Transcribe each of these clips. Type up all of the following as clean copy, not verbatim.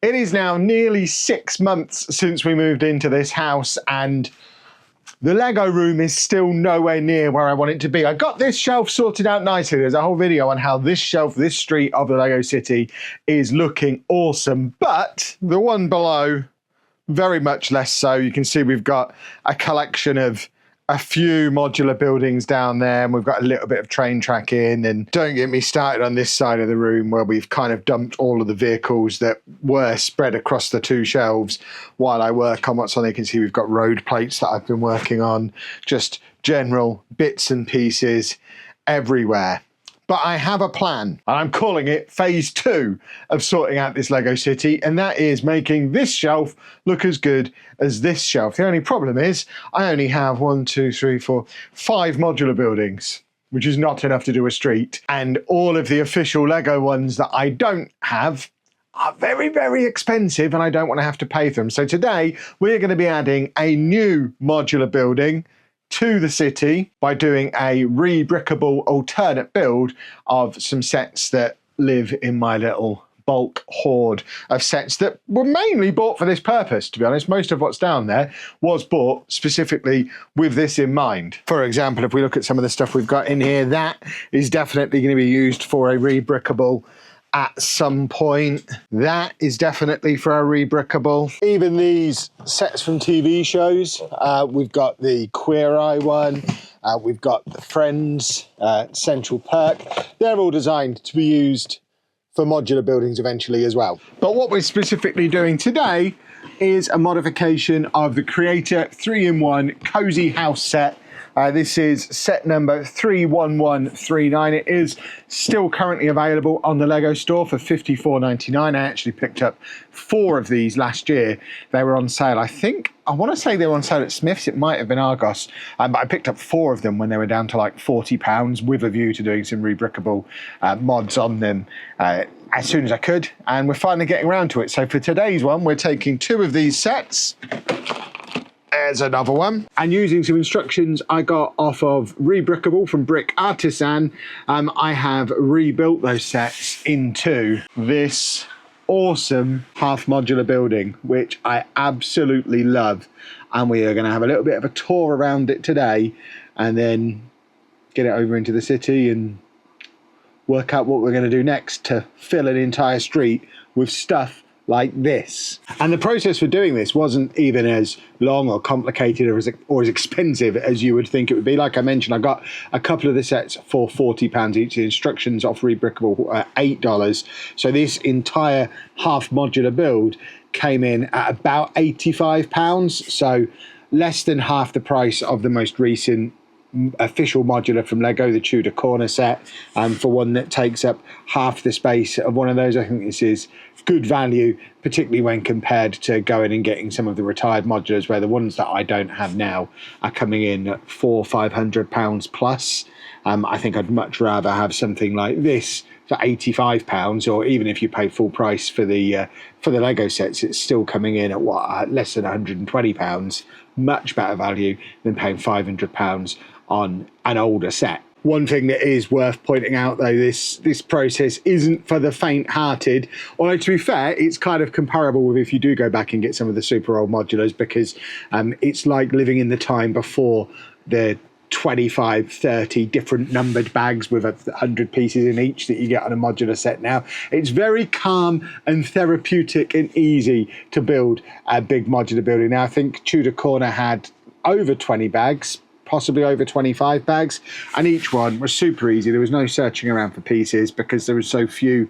It is now nearly 6 months since we moved into this house, and the Lego room is still nowhere near where I want it to be. I got this shelf sorted out nicely. There's a whole video on how this shelf, this street of the Lego City is looking awesome, but the one below, very much less so. You can see we've got a collection of a few modular buildings down there, and we've got a little bit of train track in. And don't get me started on this side of the room where we've kind of dumped all of the vehicles that were spread across the two shelves while I work on what's on there. You can see we've got road plates that I've been working on, just general bits and pieces everywhere. But I have a plan, and I'm calling it phase 2 of sorting out this Lego City, and that is making this shelf look as good as this shelf. The only problem is I only have 5 modular buildings, which is not enough to do a street, and all of the official Lego ones that I don't have are very, very expensive, and I don't want to have to pay for them. So today we're going to be adding a new modular building to the city by doing a rebrickable alternate build of some sets that live in my little bulk hoard of sets that were mainly bought for this purpose. To be honest, most of what's down there was bought specifically with this in mind. For example, if we look at some of the stuff we've got in here, that is definitely going to be used for a rebrickable at some point. That is definitely for a rebrickable. Even these sets from TV shows, we've got the Queer Eye one, we've got the Friends, Central Perk. They're all designed to be used for modular buildings eventually as well. But what we're specifically doing today is a modification of the Creator 3-in-1 Cozy House set. This is set number 31139. It is still currently available on the Lego store for $54.99. I actually picked up 4 of these last year. They were on sale. I want to say they were on sale at Smith's. It might have been Argos. But I picked up 4 of them when they were down to like £40 with a view to doing some rebrickable mods on them as soon as I could. And we're finally getting around to it. So for today's one, we're taking 2 of these sets. There's another one. And using some instructions I got off of Rebrickable from Artisan, I have rebuilt those sets into this awesome half-modular building, which I absolutely love. And we are going to have a little bit of a tour around it today, and then get it over into the city and work out what we're going to do next to fill an entire street with stuff like this. And the process for doing this wasn't even as long or complicated or as expensive as you would think it would be. Like I mentioned, I got a couple of the sets for £40 each. The instructions off Rebrickable are $8. So this entire half modular build came in at about £85. So less than half the price of the most recent official modular from Lego, the Tudor Corner set, for one that takes up half the space of one of those. I think this is good value, particularly when compared to going and getting some of the retired modulars, where the ones that I don't have now are coming in at £400-500 plus. I think I'd much rather have something like this for £85, or even if you pay full price for the Lego sets, it's still coming in at less than £120. Much better value than paying £500 on an older set. One thing that is worth pointing out, though, this process isn't for the faint-hearted. Although, to be fair, it's kind of comparable with if you do go back and get some of the super old modulars, because it's like living in the time before the 25, 30 different numbered bags with 100 pieces in each that you get on a modular set now. It's very calm and therapeutic and easy to build a big modular building. Now, I think Tudor Corner had over 20 bags, possibly over 25 bags, and each one was super easy. There was no searching around for pieces because there was so few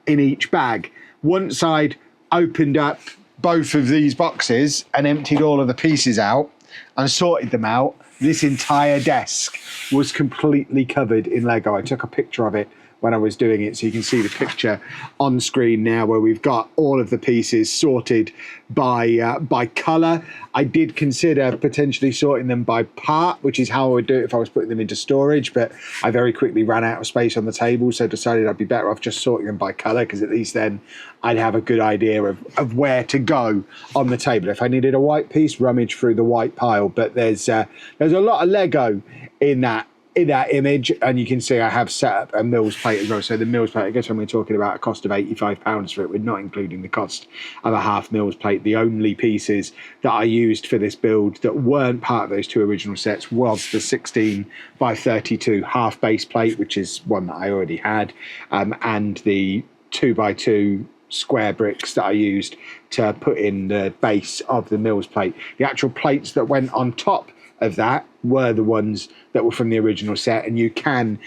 in each bag. Once I'd opened up both of these boxes and emptied all of the pieces out and sorted them out, this entire desk was completely covered in Lego. I took a picture of it when I was doing it, so you can see the picture on screen now, where we've got all of the pieces sorted by colour. I did consider potentially sorting them by part, which is how I would do it if I was putting them into storage, but I very quickly ran out of space on the table, so decided I'd be better off just sorting them by colour, because at least then I'd have a good idea of where to go on the table. If I needed a white piece, rummage through the white pile. But there's a lot of Lego in that in that image, and you can see I have set up a mills plate as well. So the mills plate, I guess when we're talking about a cost of £85 for it, we're not including the cost of a half mills plate. The only pieces that I used for this build that weren't part of those two original sets was the 16 by 32 half base plate, which is one that I already had, and the 2x2 square bricks that I used to put in the base of the mills plate. The actual plates that went on top of that were the ones that were from the original set, and you can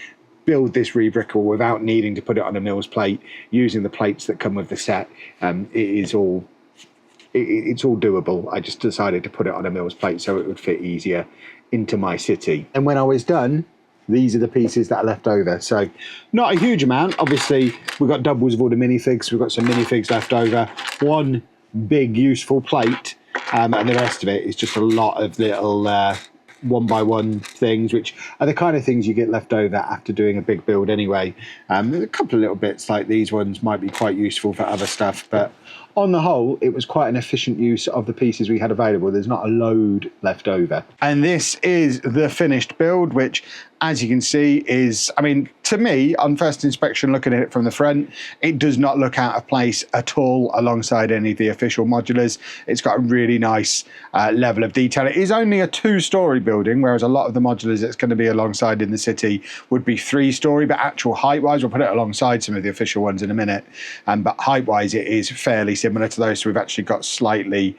build this Rebrickable without needing to put it on a mills plate using the plates that come with the set. It's all doable. I just decided to put it on a mills plate so it would fit easier into my city. And when I was done, these are the pieces that are left over. So not a huge amount. Obviously, we've got doubles of all the minifigs. We've got some minifigs left over. One big useful plate, and the rest of it is just a lot of little 1x1 things, which are the kind of things you get left over after doing a big build anyway. There's a couple of little bits like these ones might be quite useful for other stuff, but on the whole, it was quite an efficient use of the pieces we had available. There's not a load left over. And this is the finished build, which, as you can see, is, I mean, to me, on first inspection, looking at it from the front, it does not look out of place at all alongside any of the official modulars. It's got a really nice level of detail. It is only a 2-story building, whereas a lot of the modulars it's going to be alongside in the city would be 3-story, but actual height-wise, we'll put it alongside some of the official ones in a minute, but height-wise, it is fairly similar to those. So we've actually got slightly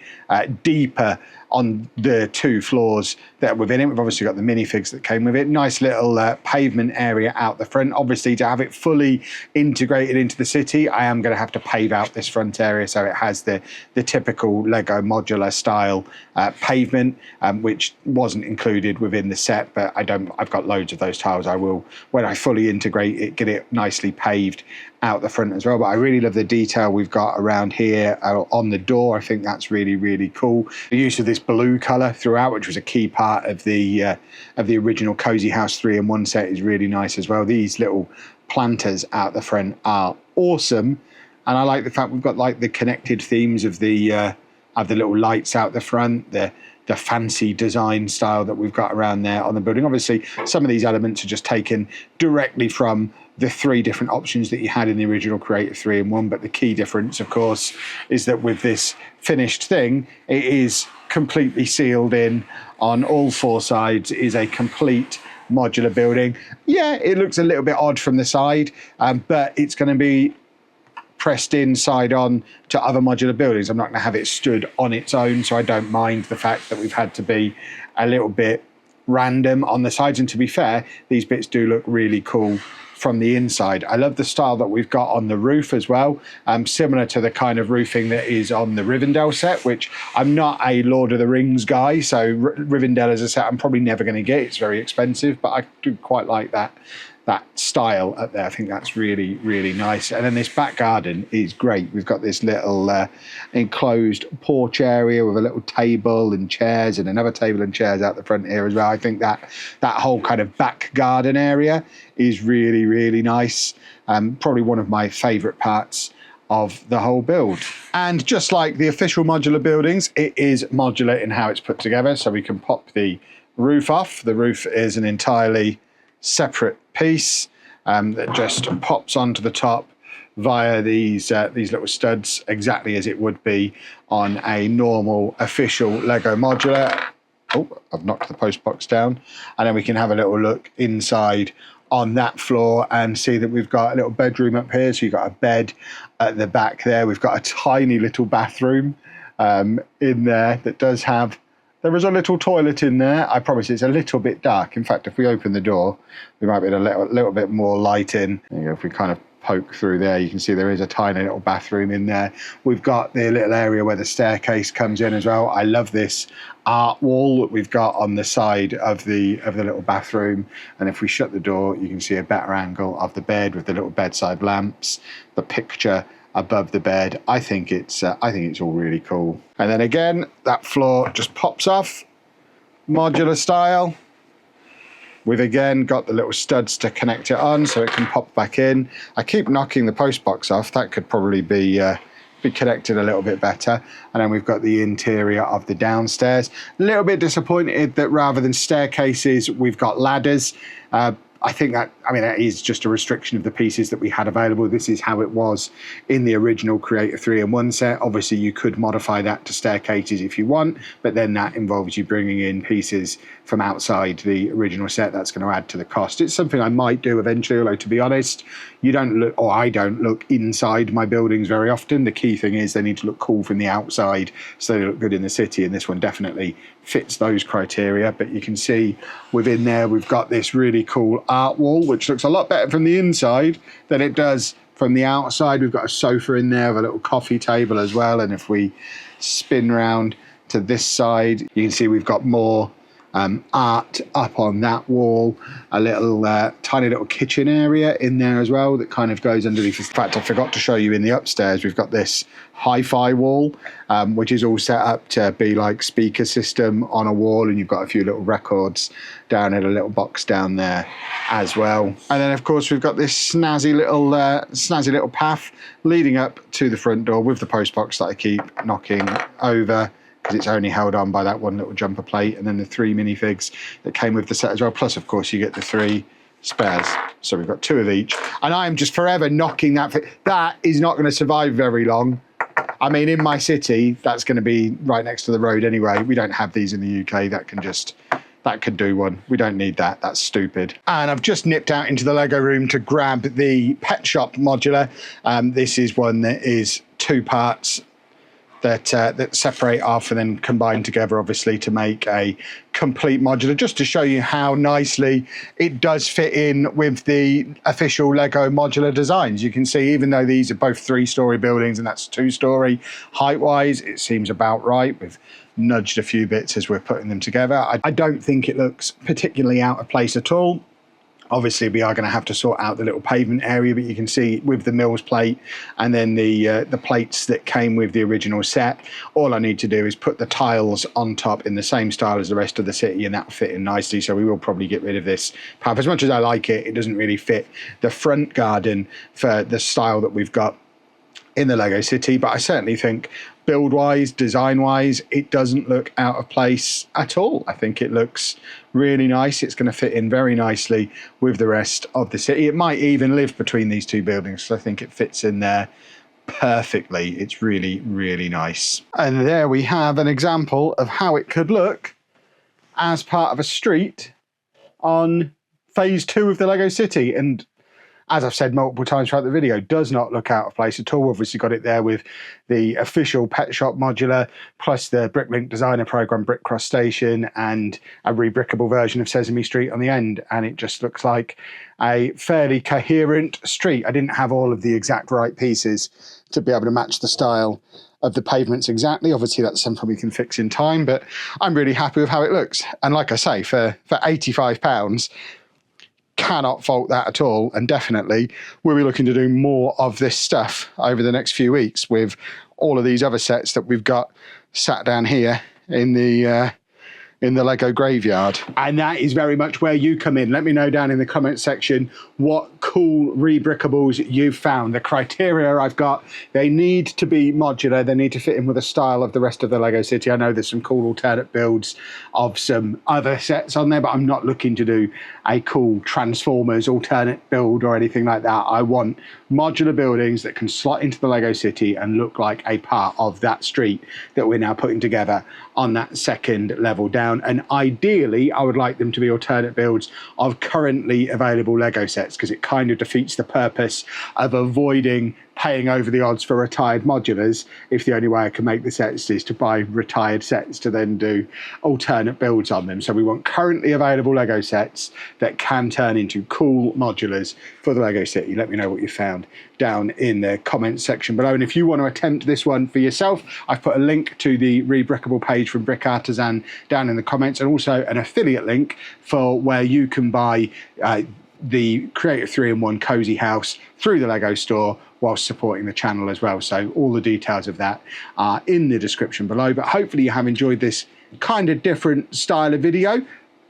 deeper on the 2 floors that are within it. We've obviously got the minifigs that came with it. Nice little pavement area out the front. Obviously, to have it fully integrated into the city, I am going to have to pave out this front area so it has the typical LEGO modular style pavement, which wasn't included within the set, but I've got loads of those tiles. I will, when I fully integrate it, get it nicely paved out the front as well. But I really love the detail we've got around here on the door. I think that's really, really cool. The use of this blue color throughout, which was a key part of the original Cozy House 3-in-1 set, is really nice as well. These little planters out the front are awesome, and I like the fact we've got like the connected themes of the little lights out the front, the fancy design style that we've got around there on the building. Obviously, some of these elements are just taken directly from the 3 different options that you had in the original Creative 3-in-1, but the key difference, of course, is that with this finished thing, it is completely sealed in on all 4 sides. It is a complete modular building. Yeah, it looks a little bit odd from the side, but it's going to be pressed in side on to other modular buildings. I'm not going to have it stood on its own, so I don't mind the fact that we've had to be a little bit random on the sides. And to be fair, these bits do look really cool from the inside. I love the style that we've got on the roof as well, similar to the kind of roofing that is on the Rivendell set, which I'm not a Lord of the Rings guy, so Rivendell as a set I'm probably never going to get. It's very expensive, but I do quite like that style up there. I think that's really, really nice. And then this back garden is great. We've got this little enclosed porch area with a little table and chairs, and another table and chairs out the front here as well. I think that whole kind of back garden area is really, really nice. Probably one of my favorite parts of the whole build. And just like the official modular buildings, it is modular in how it's put together. So we can pop the roof off. The roof is an entirely separate piece that just pops onto the top via these little studs, exactly as it would be on a normal official LEGO modular. Oh, I've knocked the post box down. And then we can have a little look inside on that floor and see that we've got a little bedroom up here. So you've got a bed at the back there. We've got a tiny little bathroom in there that does have, there is a little toilet in there. I promise it's a little bit dark. In fact, if we open the door, we might get a little bit more light in. There you go. If we kind of poke through there, you can see there is a tiny little bathroom in there. We've got the little area where the staircase comes in as well. I love this art wall that we've got on the side of the little bathroom. And if we shut the door, you can see a better angle of the bed with the little bedside lamps, the picture above the bed. I think it's all really cool. And then again, that floor just pops off, modular style. We've again got the little studs to connect it on so it can pop back in. I keep knocking the post box off. That could probably be be connected a little bit better. And then we've got the interior of the downstairs. A little bit disappointed that rather than staircases, we've got ladders. I think that, I mean, that is just a restriction of the pieces that we had available. This is how it was in the original Creator 3-in-1 set. Obviously, you could modify that to staircases if you want, but then that involves you bringing in pieces from outside the original set. That's going to add to the cost. It's something I might do eventually, although to be honest, you don't look, or I don't look inside my buildings very often. The key thing is they need to look cool from the outside so they look good in the city, and this one definitely fits those criteria. But you can see within there we've got this really cool art wall, which looks a lot better from the inside than it does from the outside. We've got a sofa in there with a little coffee table as well, and if we spin round to this side, you can see we've got more art up on that wall, a little tiny little kitchen area in there as well that kind of goes underneath. In fact, I forgot to show you in the upstairs, we've got this hi-fi wall, which is all set up to be like speaker system on a wall, and you've got a few little records down in a little box down there as well. And then of course we've got this snazzy little path leading up to the front door with the post box that I keep knocking over, because it's only held on by that one little jumper plate, and then the 3 minifigs that came with the set as well. Plus, of course, you get the 3 spares. So we've got 2 of each. And I'm just forever knocking that. That is not going to survive very long. I mean, in my city, that's going to be right next to the road anyway. We don't have these in the UK. That could do one. We don't need that. That's stupid. And I've just nipped out into the Lego room to grab the Pet Shop modular. This is one that is 2 parts that separate off and then combine together, obviously, to make a complete modular, just to show you how nicely it does fit in with the official Lego modular designs. You can see, even though these are both 3-story buildings and that's 2-story height-wise, it seems about right. We've nudged a few bits as we're putting them together. I don't think it looks particularly out of place at all. Obviously, we are going to have to sort out the little pavement area, but you can see with the Mills plate and then the plates that came with the original set, all I need to do is put the tiles on top in the same style as the rest of the city, and that'll fit in nicely. So we will probably get rid of this path. As much as I like it, it doesn't really fit the front garden for the style that we've got in the Lego City, but I certainly think build-wise, design-wise, it doesn't look out of place at all. I think it looks really nice. It's going to fit in very nicely with the rest of the city. It might even live between these 2 buildings, so I think it fits in there perfectly. It's really, really nice. And there we have an example of how it could look as part of a street on phase 2 of the Lego City. And as I've said multiple times throughout the video, does not look out of place at all. Obviously got it there with the official Pet Shop modular, plus the Bricklink Designer Program Brick Cross Station and a rebrickable version of Sesame Street on the end. And it just looks like a fairly coherent street. I didn't have all of the exact right pieces to be able to match the style of the pavements exactly. Obviously that's something we can fix in time, but I'm really happy with how it looks. And like I say, for £85, cannot fault that at all, and definitely we'll be looking to do more of this stuff over the next few weeks with all of these other sets that we've got sat down here in the Lego graveyard. And that is very much where you come in. Let me know down in the comment section what cool rebrickables you've found. The criteria I've got, they need to be modular. They need to fit in with the style of the rest of the Lego City. I know there's some cool alternate builds of some other sets on there, but I'm not looking to do a cool Transformers alternate build or anything like that. I want modular buildings that can slot into the Lego City and look like a part of that street that we're now putting together on that second level down. And ideally, I would like them to be alternate builds of currently available Lego sets, because it kind of defeats the purpose of avoiding paying over the odds for retired modulars if the only way I can make the sets is to buy retired sets to then do alternate builds on them. So we want currently available Lego sets that can turn into cool modulars for the Lego City. Let me know what you found down in the comments section below. And if you want to attempt this one for yourself, I've put a link to the Rebrickable page from Brick Artisan down in the comments, and also an affiliate link for where you can buy the Creative 3-in-1 Cozy House through the Lego store whilst supporting the channel as well. So all the details of that are in the description below. But hopefully you have enjoyed this kind of different style of video.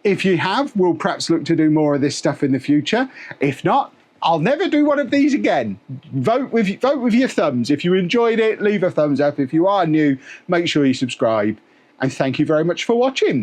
If you have, we'll perhaps look to do more of this stuff in the future. If not, I'll never do one of these again. Vote with your thumbs. If you enjoyed it, leave a thumbs up. If you are new, make sure you subscribe. And thank you very much for watching.